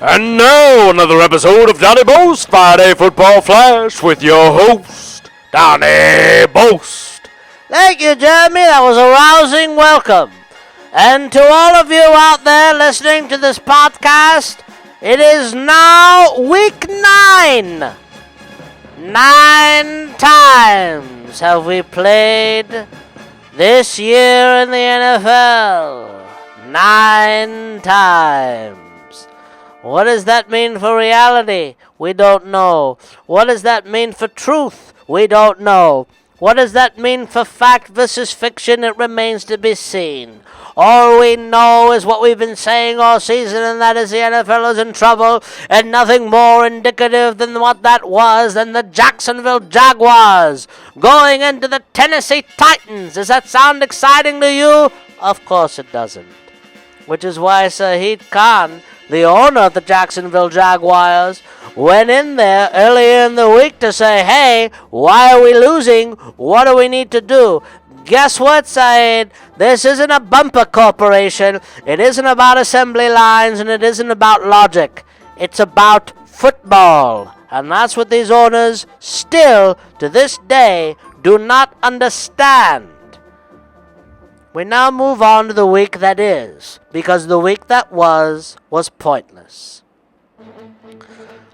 And now another episode of Donny Boast Friday Football Flash with your host, Donny Boast. Thank you, Jeremy. That was a rousing welcome. And to all of you out there listening to this podcast, it is now week 9. 9 times have we played this year in the NFL. 9 times. What does that mean for reality? We don't know. What does that mean for truth? We don't know. What does that mean for fact versus fiction? It remains to be seen. All we know is what we've been saying all season, and that is the NFL is in trouble, and nothing more indicative than what that was than the Jacksonville Jaguars going into the Tennessee Titans. Does that sound exciting to you? Of course it doesn't. Which is why Shahid Khan, the owner of the Jacksonville Jaguars, went in there earlier in the week to say, hey, why are we losing? What do we need to do? Guess what, Saeed? This isn't a bumper corporation. It isn't about assembly lines, and it isn't about logic. It's about football. And that's what these owners still, to this day, do not understand. We now move on to the week that is, because the week that was pointless.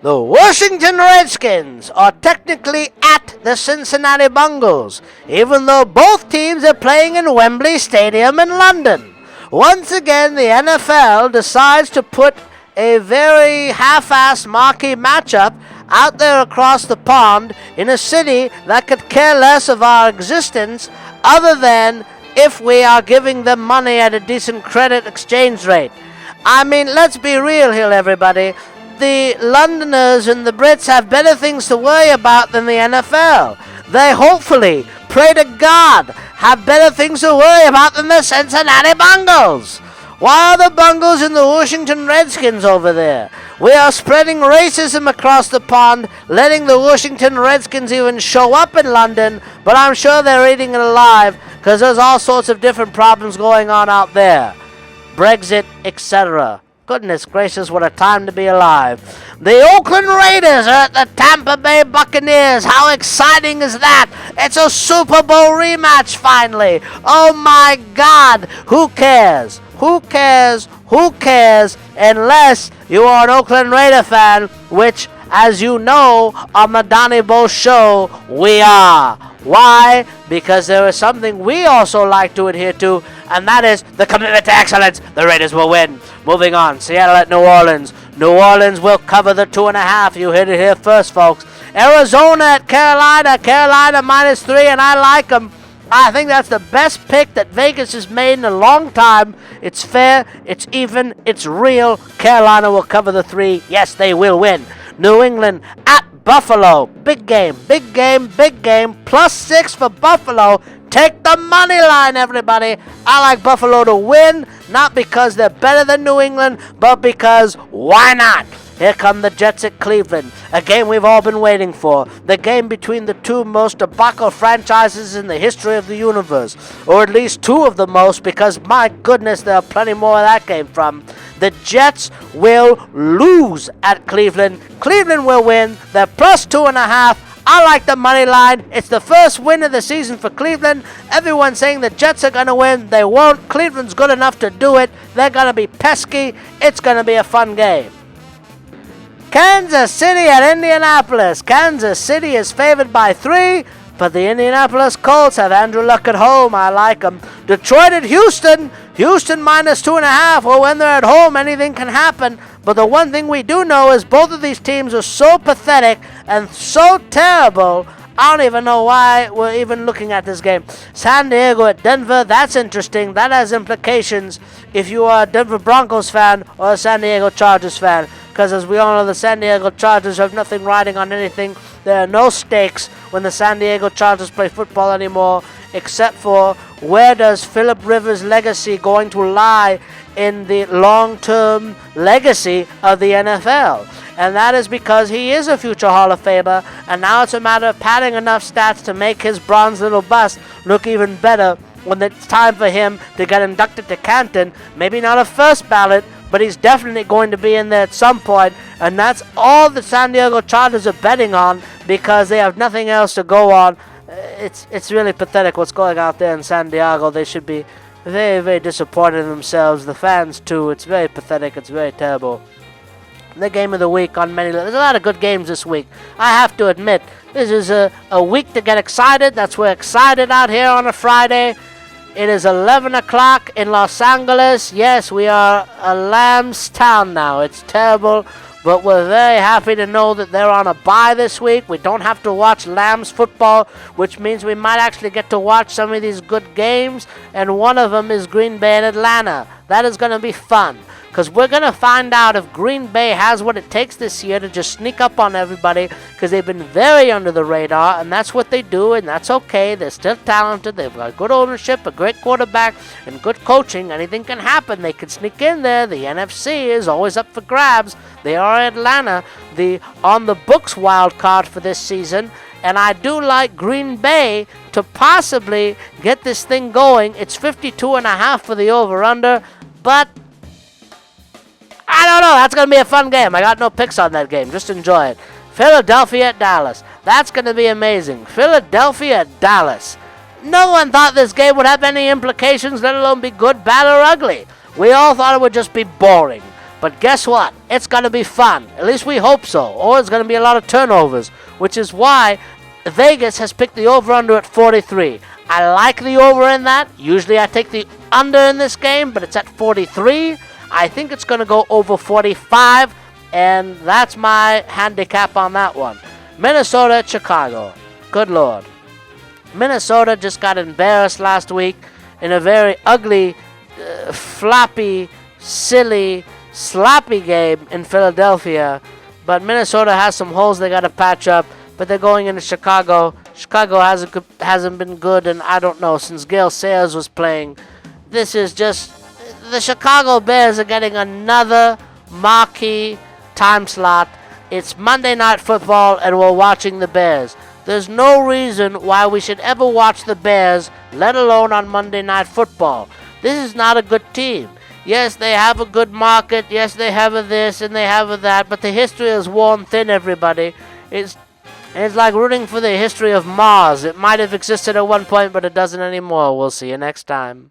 The Washington Redskins are technically at the Cincinnati Bengals, even though both teams are playing in Wembley Stadium in London. Once again, the NFL decides to put a very half-assed marquee matchup out there across the pond in a city that could care less of our existence other than if we are giving them money at a decent credit exchange rate. I mean, let's be real here, everybody. The Londoners and the Brits have better things to worry about than the NFL. They hopefully, pray to God, have better things to worry about than the Cincinnati Bengals. Why are the Bengals and the Washington Redskins over there? We are spreading racism across the pond, letting the Washington Redskins even show up in London, but I'm sure they're eating it alive because there's all sorts of different problems going on out there. Brexit, etc. Goodness gracious, what a time to be alive. The Oakland Raiders are at the Tampa Bay Buccaneers. How exciting is that? It's a Super Bowl rematch finally. Oh my God. Who cares? Who cares? Who cares? Unless you are an Oakland Raider fan, which, as you know, on the Donny Boast show, we are. Why? Because there is something we also like to adhere to, and that is the commitment to excellence. The Raiders will win. Moving on, Seattle at New Orleans. New Orleans will cover the 2.5. You hit it here first, folks. Arizona at Carolina. Carolina -3, and I like them. I think that's the best pick that Vegas has made in a long time. It's fair, it's even, it's real. Carolina will cover the 3. Yes, they will win. New England at Buffalo. Big game, big game, big game. +6 for Buffalo. Take the money line, everybody. I like Buffalo to win, not because they're better than New England, but because why not? Here come the Jets at Cleveland, a game we've all been waiting for. The game between the two most debacle franchises in the history of the universe, or at least two of the most, because my goodness, there are plenty more of that game from. The Jets will lose at Cleveland. Cleveland will win. They're +2.5. I like the money line. It's the first win of the season for Cleveland. Everyone's saying the Jets are going to win. They won't. Cleveland's good enough to do it. They're going to be pesky. It's going to be a fun game. Kansas City at Indianapolis. Kansas City is favored by 3, but the Indianapolis Colts have Andrew Luck at home. I like them. Detroit at Houston. Houston -2.5. Well, when they're at home, anything can happen. But the one thing we do know is both of these teams are so pathetic and so terrible, I don't even know why we're even looking at this game. San Diego at Denver, that's interesting. That has implications if you are a Denver Broncos fan or a San Diego Chargers fan. Because as we all know, the San Diego Chargers have nothing riding on anything. There are no stakes when the San Diego Chargers play football anymore, except for where does Phillip Rivers' legacy going to lie in the long-term legacy of the NFL. And that is because he is a future Hall of Famer, and now it's a matter of padding enough stats to make his bronze little bust look even better when it's time for him to get inducted to Canton. Maybe not a first ballot, but he's definitely going to be in there at some point, and that's all the San Diego Chargers are betting on because they have nothing else to go on. It's really pathetic what's going out there in San Diego. They should be very, very disappointed in themselves. The fans, too. It's very pathetic. It's very terrible. The game of the week on many... There's a lot of good games this week. I have to admit, this is a week to get excited. We're excited out here on a Friday. It is 11 o'clock in Los Angeles. Yes, we are a Lambs town now. It's terrible, but we're very happy to know that they're on a bye this week. We don't have to watch Lambs football, which means we might actually get to watch some of these good games, and one of them is Green Bay and Atlanta. That is going to be fun, because we're going to find out if Green Bay has what it takes this year to just sneak up on everybody, because they've been very under the radar, and that's what they do, and that's okay. They're still talented. They've got good ownership, a great quarterback, and good coaching. Anything can happen. They can sneak in there. The NFC is always up for grabs. They are Atlanta, the on-the-books wild card for this season, and I do like Green Bay to possibly get this thing going. It's 52.5 for the over-under, but I don't know. That's going to be a fun game. I got no picks on that game. Just enjoy it. Philadelphia at Dallas. That's going to be amazing. Philadelphia at Dallas. No one thought this game would have any implications, let alone be good, bad, or ugly. We all thought it would just be boring. But guess what? It's going to be fun. At least we hope so. Or it's going to be a lot of turnovers, which is why Vegas has picked the over-under at 43. I like the over in that. Usually I take the under in this game, but it's at 43. I think it's going to go over 45, and that's my handicap on that one. Minnesota at Chicago. Good Lord. Minnesota just got embarrassed last week in a very ugly, floppy, silly, sloppy game in Philadelphia. But Minnesota has some holes they got to patch up, but they're going into Chicago. Chicago hasn't been good, and I don't know, since Gale Sayers was playing. This is just... The Chicago Bears are getting another marquee time slot. It's Monday Night Football, and we're watching the Bears. There's no reason why we should ever watch the Bears, let alone on Monday Night Football. This is not a good team. Yes, they have a good market. Yes, they have a this and they have a that, but the history is worn thin, everybody. It's like rooting for the history of Mars. It might have existed at one point, but it doesn't anymore. We'll see you next time.